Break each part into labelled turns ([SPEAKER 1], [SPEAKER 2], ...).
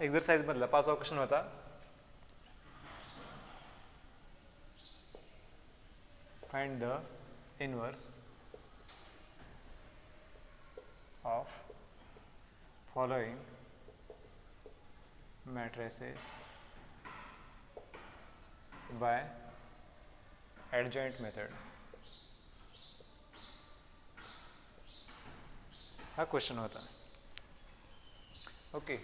[SPEAKER 1] Exercise मधला 5वा question होता. Find the inverse of following matrices by adjoint method. हा question होता. ओके.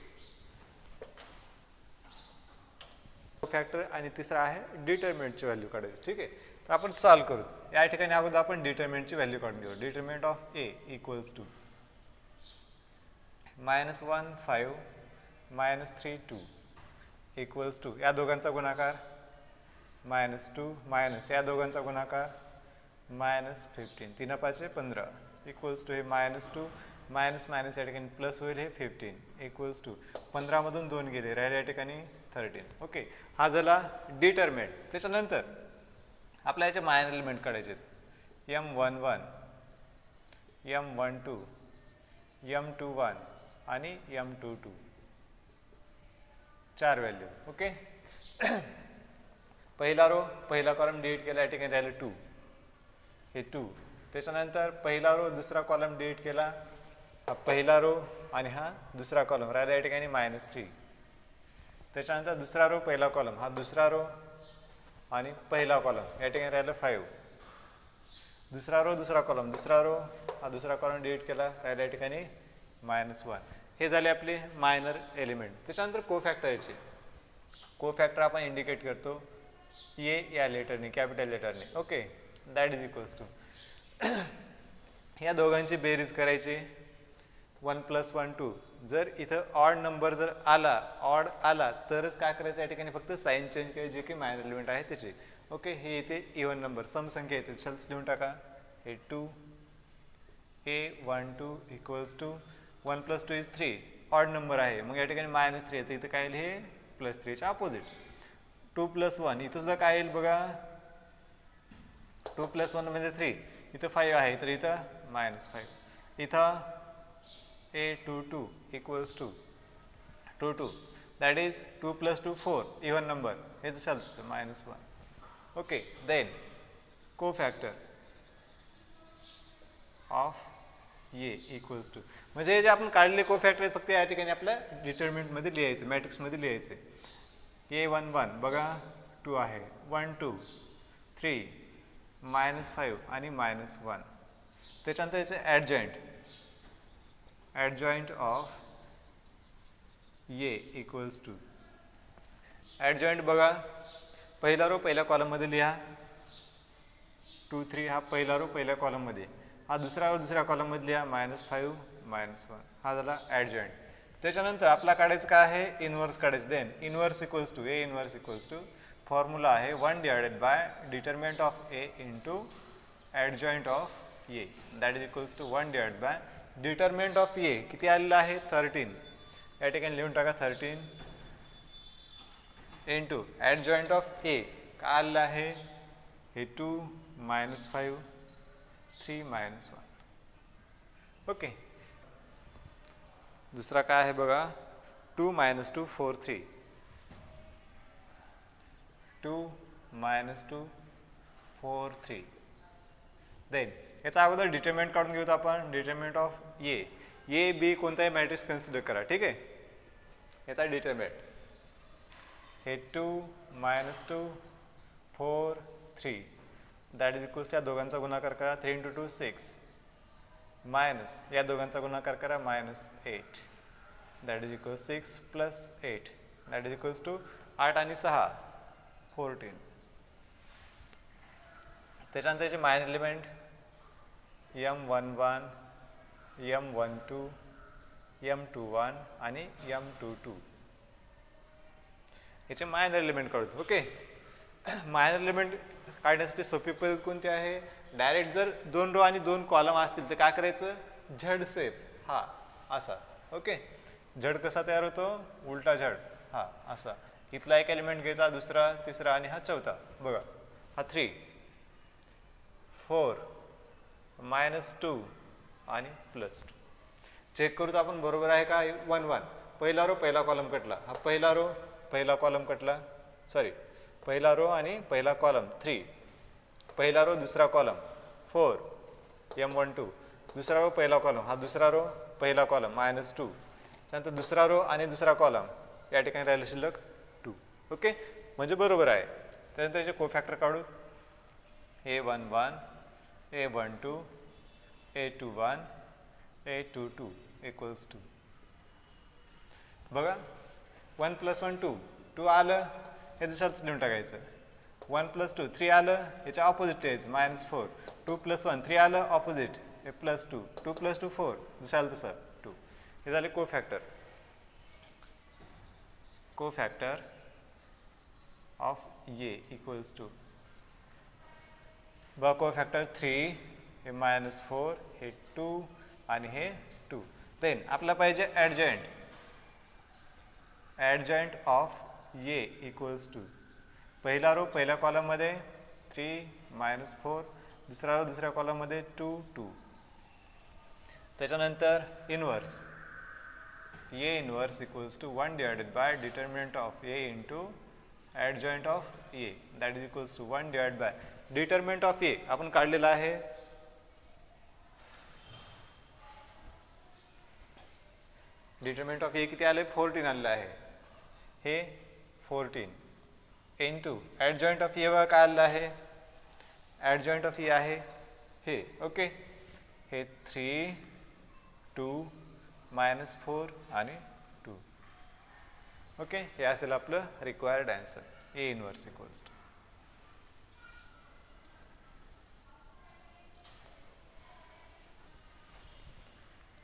[SPEAKER 1] फॅक्टर आणि तिसरा आहे डिटर्मिनंटची व्हॅल्यू काढायची. ठीक आहे. तर आपण सॉल्व करू. या ठिकाणी अगोदर आपण डिटर्मिनंटची व्हॅल्यू काढून घेऊ. Determinant of A equals to -1 5 -3 2 equals to या दोघांचा गुणाकार -2 मायनस या दोघांचा गुणाकार -15 3 5 15 इक्वल्स टू हे -2 मायनस मायनस या ठिकाणी प्लस होईल हे 15 इक्वल्स टू 15 मधून 2 गेले राहिले या ठिकाणी 13. ओके. हा झाला डिटर्मिनंट. त्याच्यानंतर आपल्या याचे मायनर एलिमेंट काढायचे M11 M12 M21 आणि M22 4 व्हॅल्यू. ओके. पहिला रो पहिला कॉलम डिलीट केला या ठिकाणी राहिलं 2 हे 2. त्याच्यानंतर पहिला रो दुसरा कॉलम डिलीट केला हा पहिला रो आणि हा दुसरा कॉलम राहिला या ठिकाणी -3. त्याच्यानंतर दुसरा रो पहिला कॉलम हा दुसरा रो आणि पहिला कॉलम या ठिकाणी राहिलं 5. दुसरा रो दुसरा कॉलम दुसरा रो हा दुसरा कॉलम डिलीट केला राहिला या ठिकाणी -1. हे झाले आपले मायनर एलिमेंट. त्याच्यानंतर कोफॅक्टरचे कोफॅक्टर आपण इंडिकेट करतो ए या लेटरने कॅपिटल लेटरने. Okay. That is equals to या दोघांची बेरीज करायची 1 + 1 2. जर इथं ऑड नंबर जर आला तरच काय करायचं या ठिकाणी फक्त साईन चेंज करायची जे की मायनर एलिमेंट आहे त्याचे. ओके. हे इथे इव्हन नंबर सम संख्या येते शल्स लिहून टाका. हे 2 A12 equals to 1 + 2 = 3 odd number आहे मग या ठिकाणी -3 येते. इथं काय येईल हे +3 च्या अपोजिट. 2 + 1 इथं सुद्धा काय येईल बघा 2 + 1 म्हणजे 3. इथं 5 आहे तर इथं -5. इथं A22 equals to 2 2 that is 2 + 2 4 even number हेच शल्स -1. Okay. Then cofactor of A equals to म्हणजे जे आपण काढले कोफॅक्टर फक्त या ठिकाणी आपल्या डिटर्मिनंटमध्ये लिहायचं मॅट्रिक्समध्ये लिहायचं. A11 बघा 2 आहे 1 2 3 -5 आणि -1. त्याच्यानंतर याचे ॲडजॉइंट ऑफ ए इक्वल्स टू ॲडजॉइंट बघा पहिला रो पहिल्या कॉलममध्ये लिहा 2 3 हा पहिला रो पहिल्या कॉलममध्ये हा दुसरा रो दुसऱ्या कॉलममध्ये लिहा -5 -1 हा झाला ॲडजॉइंट. त्याच्यानंतर आपला काढायचं काय आहे इनवर्स काढायचं. Then inverse equals to A inverse equals to formula आहे 1 / determinant of A into adjoint of A that is equals to 1 / determinant of A किती आलेलं आहे 13 या ठिकाणी लिहून टाका 13 इंटू ॲडजॉइंट ऑफ ए काय आलेलं आहे हे 2 -5 3 -1. ओके. दुसरा काय आहे बघा 2 - 2 4 3 2 - 2 4 3. देन याचा अगोदर डिटर्मिनंट काढून घेऊत आपण. डिटर्मिनंट ऑफ ए बी कोणताही मॅट्रिक्स कन्सिडर करा. ठीक आहे. याचा डिटर्मिनंट हे 2 - 2 4 3 दॅट इज इक्वल्स या दोघांचा गुणाकार करा 3 × 2 6 मायनस या दोघांचा गुणाकार करा -8 that is equal 6 + 8 that is equals to 8 आणि 6 14. त्याच्यानंतर याचे minor element M11 M12 M21 आणि M22 याचे मायनर एलिमेंट काढतो. ओके. मायनर एलिमेंट काढण्यासाठी सोपी पद्धत कोणती आहे डायरेक्ट जर 2 रो आणि 2 कॉलम असतील तर काय करायचं झड सेप हा असा. ओके. झड कसा तयार होतो उलटा झड हा असा. इथला एक एलिमेंट घ्यायचा दुसरा तिसरा आणि हा चौथा. बघा हा 3 4 -2 आणि +2 चेक करू तर आपण बरोबर आहे का 1 1 पहिला रो पहिला कॉलम कटला, हा पहिला रो पहिला कॉलम कटला, सॉरी पहिला रो आणि पहिला कॉलम 3, पहिला रो दुसरा कॉलम 4 M12, दुसरा रो पहिला कॉलम, हा दुसरा रो पहिला कॉलम -2, त्यानंतर दुसरा रो आणि दुसरा कॉलम या ठिकाणी राहिलं शिल्लक 2. ओके, म्हणजे बरोबर आहे. त्यानंतर याचे कोफॅक्टर काढू. A11 A12 A21 A22 equals to, बघा 1 + 1 2, 2 आलं हे जशाच लिहून टाकायचं. 1 + 2 3 आलं, याच्या ऑपोजिट यायचं -4. 2 + 1 3 आलं, ऑपोजिट हे +2. 2 + 2 4, जशाल तसं 2. हे झाले कोफॅक्टर. कोफॅक्टर ऑफ ए इक्वल्स टू, बघा कोफॅक्टर 3 हे -4 हे 2 आणि हे 2. देन आपल्याला पाहिजे ॲडजॉइंट. ॲडजॉइंट ऑफ ए इक्वल्स टू, पहिला रो पहिल्या कॉलममध्ये 3 -4, दुसरा रो दुसऱ्या कॉलममध्ये 2 2. त्याच्यानंतर inverse, A inverse equals to 1 divided by determinant of A into adjoint of A, that is equals to 1 divide by determinant of A आपण काढलेला आहे. डिटर्मिनंट ऑफ ए किती आले? 14 आलेलं आहे. हे 14 इंटू ॲडजॉइंट ऑफ ए वर काय आलेलं आहे? ॲडजॉइंट ऑफ ए आहे हे. ओके, हे 3 2 -4 आणि 2. ओके, हे असेल आपलं required answer. A inverse equals to.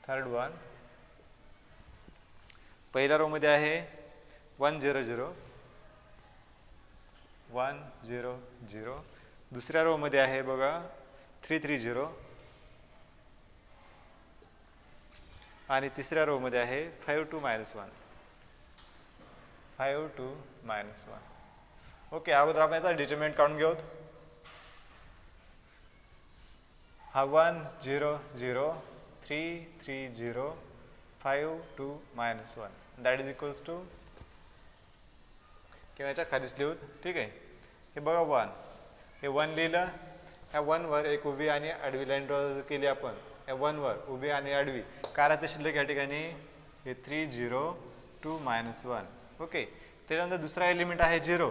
[SPEAKER 1] Third one, पहिल्या रो मध्ये आहे 1 0 0 1 0 0, दुसऱ्या रो मध्ये आहे बघा 3 3 0 आणि तिसऱ्या रो मध्ये आहे 5 2 -1 5 2 -1. ओके, अगोदर आपण याचा डिटर्मिनंट काढून घेऊत. हा 1 0 0 3 3 0 5 2 -1, दॅट इज इक्वल्स टू, किंवा याच्या खालीच लिहूत. ठीक आहे, हे बघा 1, हे 1 लिहिलं. ह्या 1 वर एक उभी आणि आडवी लाईन ड्रॉ केली आपण. या 1 वर उभी आणि आडवी काय राहते शिल्लक या ठिकाणी? हे 3 0 2 -1. ओके, त्याच्यानंतर दुसरा एलिमेंट आहे 0,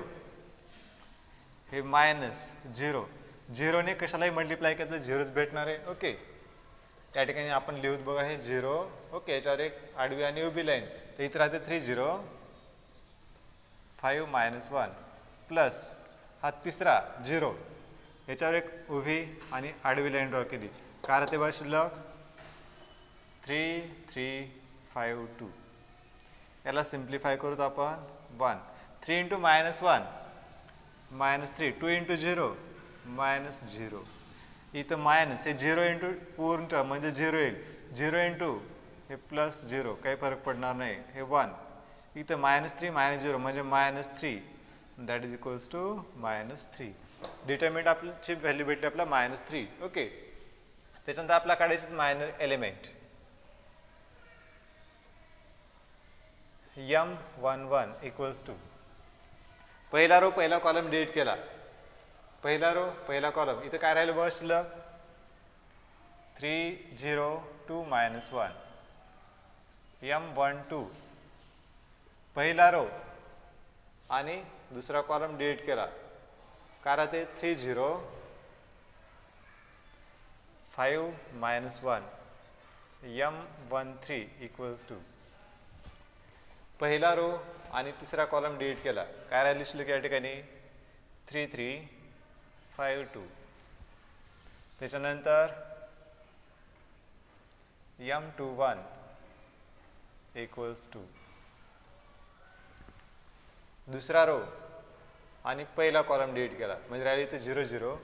[SPEAKER 1] हे -0. 0ने कशालाही मल्टिप्लाय केलं तर 0च भेटणार आहे. ओके, त्या ठिकाणी आपण लिहूत बघा हे 0. ओके, याच्यावर एक आडवी आणि उभी लाईन, तर इथं राहते 3 0 5 -1 प्लस हा तिसरा 0, याच्यावर एक उभी आणि आडवी लाईन ड्रॉ केली. काय राहते बघा शिल्लक? 3 3 5 2. याला सिम्प्लिफाय करूत आपण 1. 3 × -1 -3, 2 × 0 -0. इथं मायनस हे 0 इंटू पूर्ण टर्म म्हणजे 0 येईल. 0 इंटू हे +0, काही फरक पडणार नाही. हे 1, इथं -3 -0 म्हणजे -3, that is equals to -3. Determinant आपल्याची व्हॅल्यू भेटली आपला -3. ओके, त्याच्यानंतर आपला काढायचं minor element. M11 equals to, पहिला रो पहिला कॉलम डिलीट केला. पहिला रो पहिला कॉलम, इथं काय राहिलं बघ शिल्लक? 3 0 2 -1. M12 पहिला रो आणि दुसरा कॉलम डिलीट केला. काय राहते? 3 0 5 -1. M13 इक्वल्स टू, पहिला रो आणि तिसरा कॉलम डिलीट केला. काय राहिली शिल्लक या ठिकाणी? 3 3 5 2. त्याच्यानंतर M21 इक्वल्स टू, दुसरा रो आणि पहिला कॉलम डिलीट केला म्हणजे राहिली इथे 0 0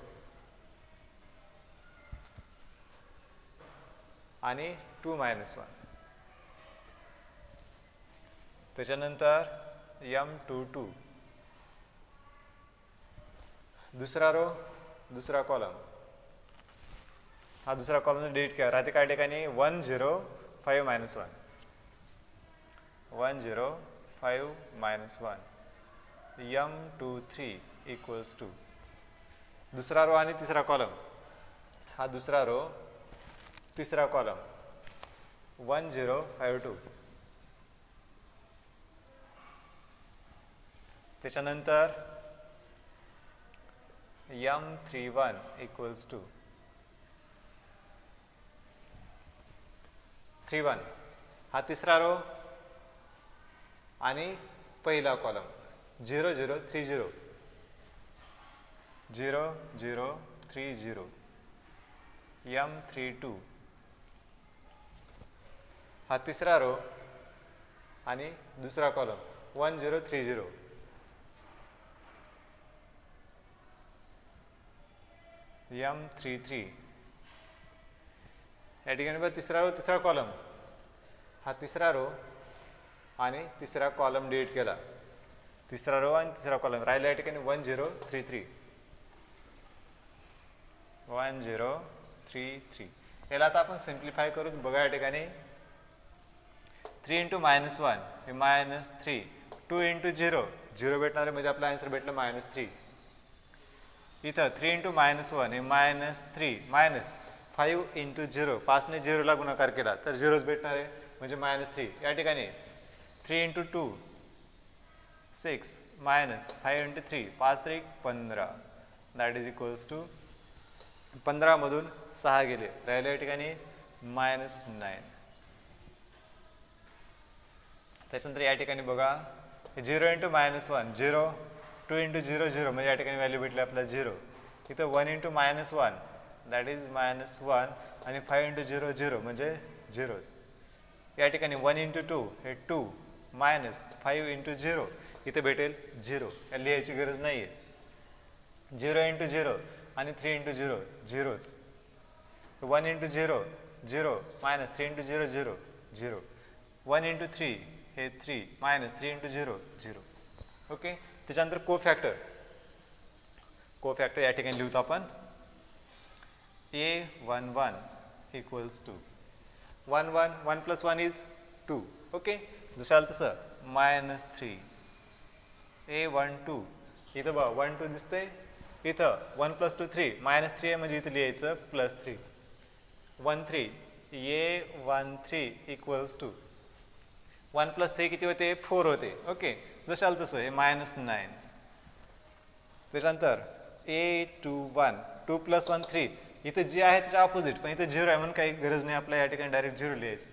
[SPEAKER 1] आणि 2 -1. त्याच्यानंतर M22, दुसरा रो दुसरा कॉलम, हा दुसरा कॉलम डिलीट केला. राहते काय ठिकाणी? 1 0 5 -1 1 0 5 minus 1 m23 equals to दुसरा रो आणि तिसरा कॉलम, हा दुसरा रो तिसरा कॉलम 1 0 5 2, त्याच्यानंतर m31 equals to 3 1, हा तिसरा रो आणि पहिला कॉलम 0 0 3 0 0 0 3 0 m32, हा तिसरा रो आणि दुसरा कॉलम 1 0 3 0 m33, या ठिकाणी बघा तिसरा रो तिसरा कॉलम, हा तिसरा रो आणि तिसरा कॉलम डिलीट केला, तिसरा रो आणि तिसरा कॉलम राहिला या ठिकाणी 1 0 3 3 1 0 3 3. याला आता आपण सिम्प्लिफाय करून बघा, या ठिकाणी 3 इंटू -1 हे -3, 2 इंटू 0 0 भेटणार आहे म्हणजे आपला आन्सर भेटला -3. इथं 3 इंटू -1 हे -3 मायनस 5 इंटू 0, 5 ने 0 ला गुणाकार केला तर 0च भेटणार आहे म्हणजे -3. या ठिकाणी 3 into 2 6 minus 5 into 3 5 3 15, that is equals to 15 मधून 6 गेले, राहिले या ठिकाणी -9. त्याच्यानंतर या ठिकाणी बघा 0 इंटू -1 0, 2 इंटू 0 0 म्हणजे या ठिकाणी व्हॅल्यू भेटली आपल्याला 0. इथं 1 इंटू -1 दॅट इज -1 आणि 5 इंटू 0 0 म्हणजे 0. या ठिकाणी 1 इंटू 2 हे 2 मायनस 5 इंटू 0 इथे भेटेल 0, या लिहायची गरज नाही आहे. 0 इंटू 0 आणि 3 into 0 0च, 1 into 0 0 minus 3 into 0 0 0, 1 into 3 हे 3 मायनस 3 इंटू 0 0. ओके, त्याच्यानंतर कोफॅक्टर या ठिकाणी लिहतो आपण a11 equals to 1 1 1 plus 1 is 2. Okay, जशाल तसं -3 a12, इथं बघा 1 2 दिसतंय, इथं 1 प्लस 2 3 -3 आहे म्हणजे इथं लिहायचं +3 1 3 a13 इक्वल्स टू 1 प्लस 3 किती होते 4 होते. ओके, जशाल तसं हे -9. त्याच्यानंतर a21 2 प्लस 1 3, इथं जे आहे त्याच्या ऑपोजिट, पण इथं 0 आहे म्हणून काही गरज नाही आपल्या या ठिकाणी डायरेक्ट 0 लिहायचं.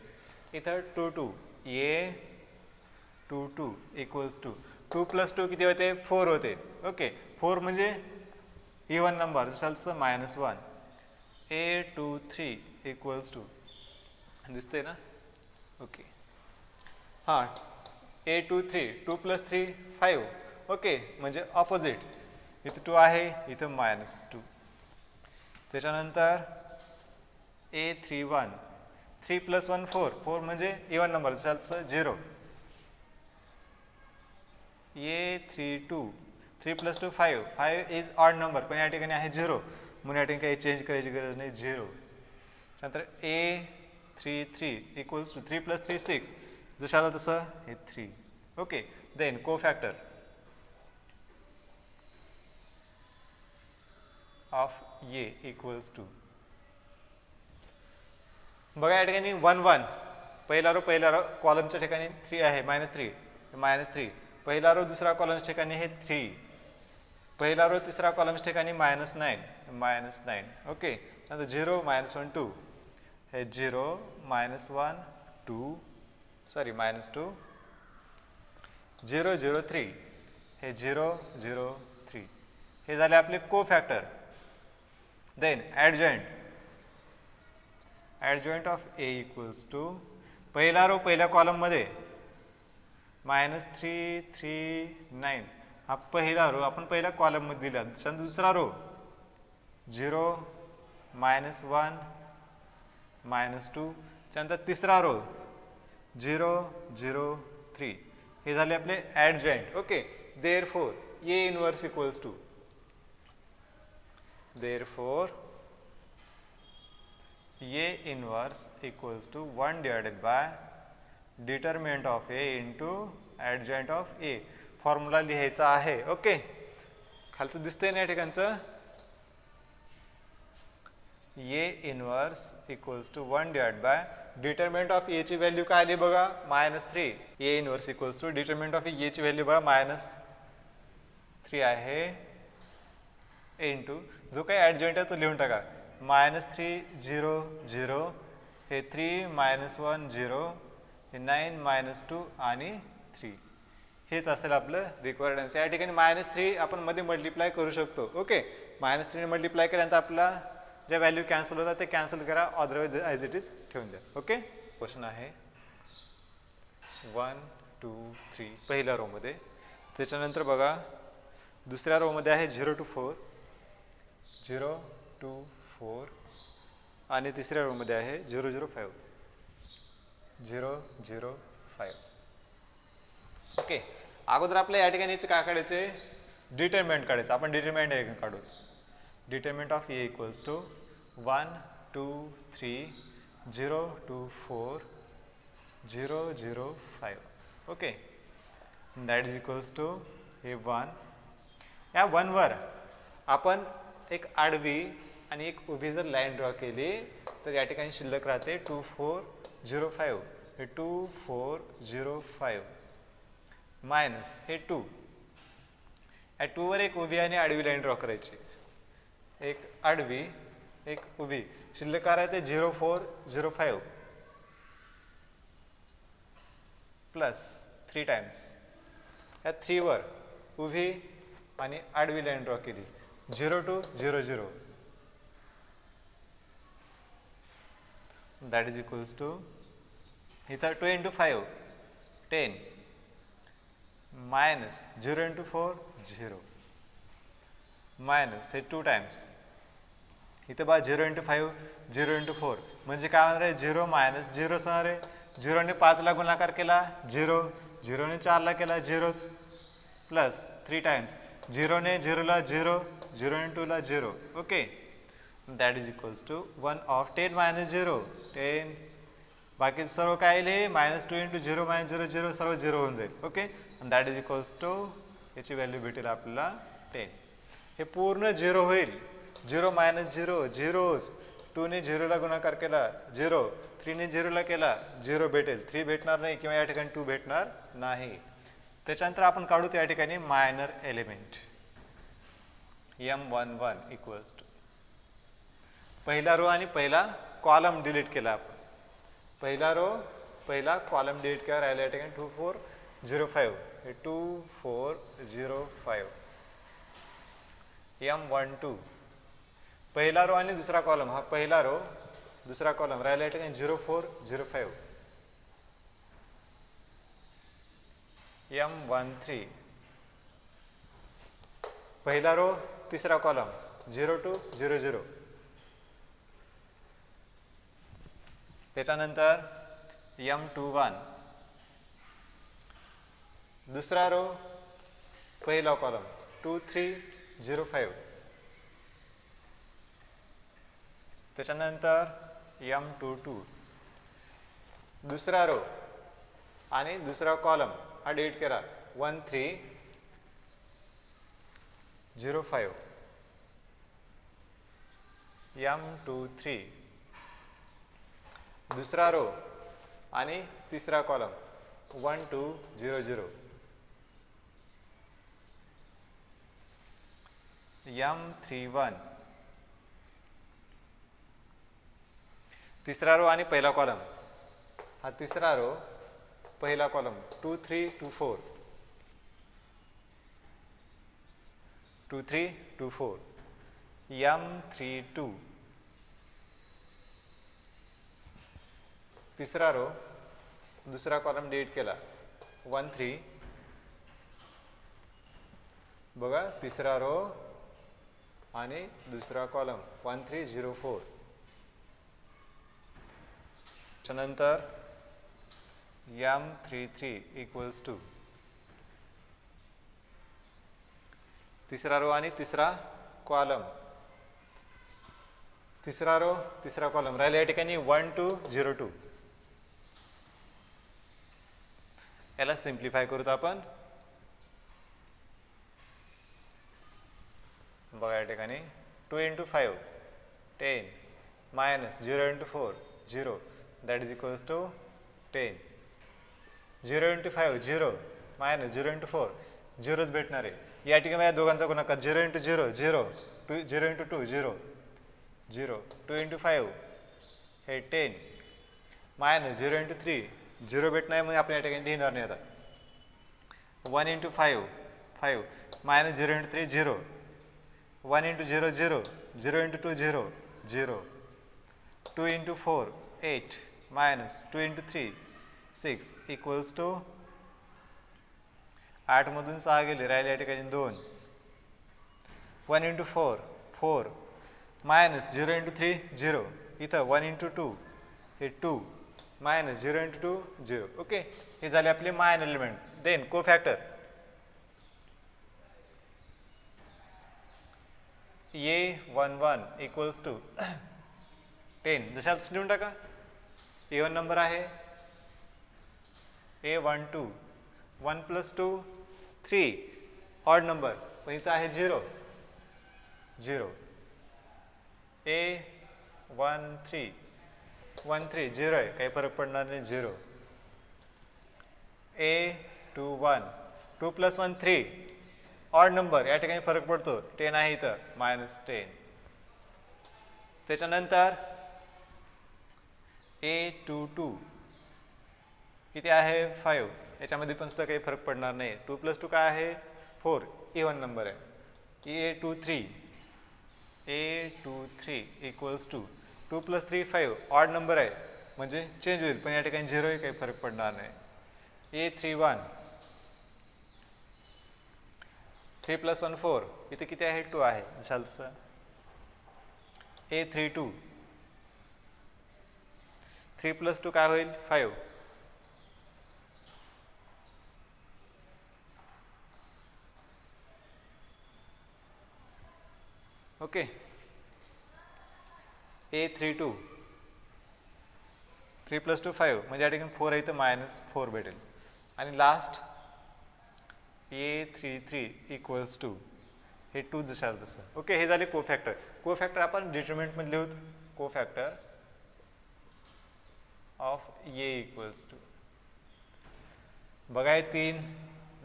[SPEAKER 1] इथं 2 2 a22 इक्वल्स टू 2 प्लस 2 किती होते 4 होते. ओके, 4 म्हणजे इवन नंबर, जसं -1 a23 इक्वल्स टू दिसते ना. ओके, हां a23 2 प्लस 3 5. ओके, म्हणजे ऑपोजिट, इथं 2 आहे इथं -2. त्याच्यानंतर a31 3 प्लस 1 4 4 म्हणजे इवन नंबर, जसं 0. a32 3 plus 2 5 5 is odd number, पण या ठिकाणी आहे 0 म्हणून या ठिकाणी काही चेंज करायची गरज नाही 0. नंतर a33 इक्वल्स टू 3 प्लस 3 6, जसं आलं तसं हे 3. Okay, then cofactor of a equals to, बघा या ठिकाणी 1 1 पहिला रो कॉलमच्या ठिकाणी 3 आहे -3 पहिला रो दुसरा कॉलमच्या ठिकाणी हे 3, पहिला रो तिसरा कॉलमच्या ठिकाणी -9. ओके, नंतर 0 -1 2 हे 0 -1 2 सॉरी -2 0 0 3 हे 0 0 3, हे झाले आपले cofactor. Then adjoint of a equals to, पहिला रो पहिल्या कॉलममध्ये -3 3 9, हा पहिला रो आपण पहिल्या कॉलममध्ये दिला. त्याच्यानंतर दुसरा रो 0 -1 -2, त्यानंतर तिसरा रो 0 0 3, हे झाले आपले adjoint. Okay, therefore a inverse equals to, therefore a inverse equals to 1 divided by determinant of A into adjoint of A formula लिहायचा आहे. ओके, खालचं दिसतंय ना या ठिकाणचं, A inverse equals to 1 divide by determinant of A ची value काय आली बघा -3. A inverse equals to determinant of A ची व्हॅल्यू बघा -3 आहे इंटू जो काही ॲडजॉइंट आहे तो लिहून टाका. -3 0 0 हे 3 -1 0 हे 9 -2 आणि 3 हेच असेल आपलं रिक्वायर्ड आन्सर. या ठिकाणी -3 आपण मध्ये मल्टिप्लाय करू शकतो. ओके, -3 ने मल्टिप्लाय केल्यानंतर आपला ज्या व्हॅल्यू कॅन्सल होतात ते कॅन्सल करा, अदरवाईज ॲज इट इज ठेवून द्या. ओके, क्वेश्चन आहे 1 2 3 पहिल्या रोमध्ये. त्याच्यानंतर बघा दुसऱ्या रोमध्ये आहे 0 to 4 0 2 4 आणि तिसऱ्या रोमध्ये आहे 0 0 5 0 0 5. ओके, अगोदर आपल्या या ठिकाणी काय काढायचे, डिटर्मिनंट काढायचं. आपण डिटर्मिनंट काढू. Determinant of A equals to 1 2 3 0 2 4 0 0 5. Okay, that is equals to हे 1. या 1 वर आपण एक आडवी आणि एक उभी जर लाईन ड्रॉ केली तर या ठिकाणी शिल्लक राहते 2 4 0 5. हे 2 4 0 5 मायनस हे 2. या 2 वर एक उभी आणि आडवी लाईन ड्रॉ करायची. एक आडवी एक उभी, शिल्लक काय राहते 0 4 0 5 प्लस 3 टाइम्स. या 3 वर उभी आणि आडवी लाईन ड्रॉ केली 0 2 0 0. दॅट इज इक्वल्स टू इथं 2 into 5 10 मायनस 0 into 4 0 मायनस हे 2 टाइम्स. इथं बा 0 into 5 0 into 4 म्हणजे काय होणार आहे 0 मायनस 0 होणार आहे. 0 ने 5 ला गुणाकार केला 0, 0 ने 4 ला केला 0 प्लस 3 टाइम्स 0 ने 0 ला 0, 0 ने 2 ला 0. Okay, that is equals to 1 of 10 minus 0 10. बाकी सर्व काय येईल -2 into 0 -0 0 सर्व 0 होऊन जाईल. Okay, that is equals to याची व्हॅल्यू भेटेल आपल्याला 10. हे पूर्ण 0 होईल. 0 - 0 0च. 2 ने 0 ला गुणाकार केला 0, 3 ने 0 ला केला 0 भेटेल. 3 भेटणार नाही किंवा या ठिकाणी 2 भेटणार नाही. त्याच्यानंतर आपण काढू त्या ठिकाणी minor element M11 equals to पहिला रो आणि पहिला कॉलम डिलीट केला आपण. पहिला रो पहिला कॉलम डिलीट केला, राहिला या ठिकाणी 2 4 0 5 हे 2 4 0 5. M12 पहिला रो आणि दुसरा कॉलम, हा पहिला रो दुसरा कॉलम, राहिला या ठिकाणी 0 4 0 5. M13 पहिला रो तिसरा कॉलम 0 2 0 0. त्याच्यानंतर M21 दुसरा रो पहिला कॉलम 2 3 0 5. त्याच्यानंतर M22 दुसरा रो आणि दुसरा कॉलम हा डिलीट करा 1 3 0 5. M23 दुसरा रो आणि तिसरा कॉलम 1 2 0 0. M31 तिसरा रो आणि पहिला कॉलम, हा तिसरा रो पहिला कॉलम 2 3 2 4 2 3 2 4. M32 तिसरा रो दुसरा कॉलम डिलीट केला 1 3 बघा तिसरा रो आणि दुसरा कॉलम 1 3 0 4. त्यानंतर M33 इक्वल्स टू तिसरा रो आणि तिसरा कॉलम, तिसरा रो तिसरा कॉलम, राहिला या ठिकाणी 1 2 0 2. याला सिम्प्लिफाय करूत आपण. बघा या ठिकाणी 2 × 5 10 minus 0 × 4 0 that is equals to 10. 0 × 5 0 minus 0 × 4 झिरोच भेटणार आहे. या ठिकाणी या दोघांचा गुणाकार 0 × 0 0 0 × 2 0 0 2 × 5 हे 10 मायनस 0 × 3 0 भेटणार आहे. मग आपण या ठिकाणी लिहिणार नाही आता. 1 × 5 5 मायनस 0 × 3 0 1 × 0 0 0 × 2 0 0 2 × 4 8 मायनस 2 × 3 6 इक्वल्स टू 8 मधून 6 गेले राहिले या ठिकाणी 2. 1 × 4 4 मायनस 0 × 3 0 इथं 1 × 2 हे 2 मायनस 0 × 2 0. ओके, हे झाले आपले minor element. Then cofactor A11 equals to 10 जशाच लिहून टाका. A1 नंबर आहे A12 1 + 2 3 ऑड नंबर पण इथं आहे 0 0 A13 1 3 0 आहे काही फरक पडणार नाही 0. A21 2 + 1 3 ऑड नंबर या ठिकाणी फरक पडतो 10 आहे इथं -10. त्याच्यानंतर A22 किती आहे 5 याच्यामध्ये पण सुद्धा काही फरक पडणार नाही. 2 + 2 काय आहे 4 A1 नंबर आहे. A23 equals to 2 + 3 5 odd number आहे म्हणजे चेंज होईल पण या ठिकाणी 0 आहे काही फरक पडणार नाही. A31 3 + 1 4 इथे किती आहे 2 आहे जशाल तसं. A32 3 + 2 काय होईल 5. ओके. A32 3 + 2 5 म्हणजे या ठिकाणी 4 आहे तर -4 भेटेल. आणि लास्ट A33 इक्वल्स टू हे 2 जशाल तसं. ओके, हे झाले कोफॅक्टर. कोफॅक्टर आपण डिटरमिनंटमध्ये लिहूत. कोफॅक्टर ऑफ A इक्वल्स टू बघा 3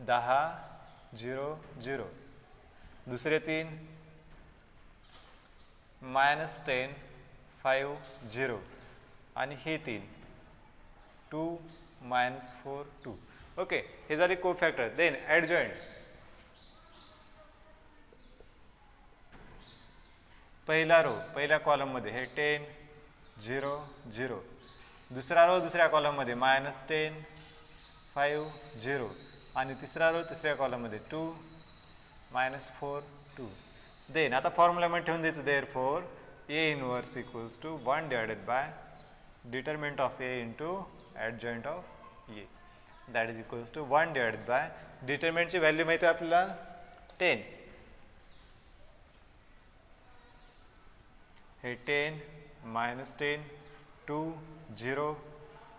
[SPEAKER 1] 10 0 0 दुसरे 3 -10 5 0 आणि हे 3 2 -4 2. ओके, हे झाले कोफॅक्टर. देन ॲडजॉइंट पहिला रो पहिल्या कॉलममध्ये हे 10 0 0 दुसरा रो दुसऱ्या कॉलममध्ये -10 5 0 आणि तिसरा रो तिसऱ्या कॉलममध्ये 2 -4 2. देन आता फॉर्म्युलामध्ये ठेवून द्यायचं therefore A inverse equals to 1 divided by determinant of A into adjoint of A that is equals to 1 divided by डिटरमिनंटची व्हॅल्यू माहिती आहे आपल्याला 10 हे 10 -10 2 0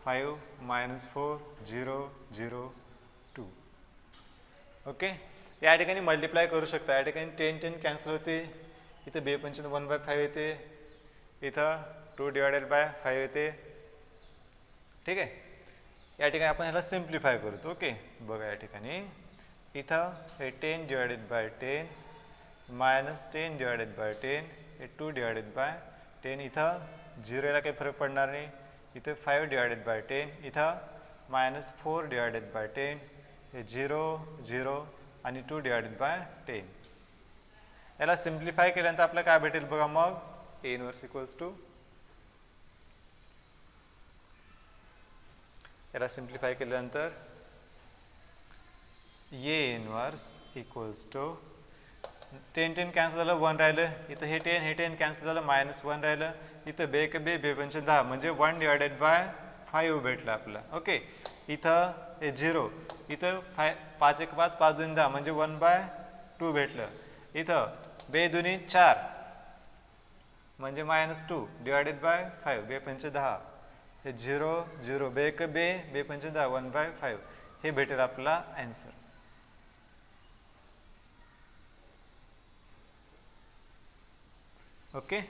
[SPEAKER 1] 5 -4 0 0 2. ओके, या ठिकाणी मल्टिप्लाय करू शकता. या ठिकाणी 10 10 कॅन्सल होते. इथं 2 पंच 1/5 येते. इथं 2 डिवायडेड बाय 5 येते. ठीक आहे, या ठिकाणी आपण ह्याला सिम्प्लिफाय करू. ओके, बघा या ठिकाणी इथं हे 10 डिवायडेड बाय 10 -10 डिवायडेड बाय 10 हे 2 डिवायडेड बाय 10 इथं 0ला काही फरक पडणार नाही. इथं 5 डिवायडेड बाय 10 इथं -4 डिवायडेड बाय 10 हे 0 0 आणि 2 डिवायडेड बाय 10. याला सिम्प्लिफाय केल्यानंतर आपल्याला काय भेटेल बघा. मग A इनवर्स इक्वल्स टू याला सिम्प्लिफाय केल्यानंतर A inverse equals to 10 10 cancel झालं 1 राहिलं. इथं हे 10 कॅन्सल झालं -1 राहिलं. इथं 2 पंच 10 म्हणजे 1 डिवायडेड बाय 5 भेटलं आपलं. ओके, इथं हे 0 इथं 5 1 5 5 2 10 म्हणजे 1/2 भेटलं. इथं 2 2 4 म्हणजे -2 डिवायडेड बाय 5 2 पंच 10 हे 0 0 2 1 2 2 पंच 10 1/5 हे भेटेल आपला आन्सर. ओके.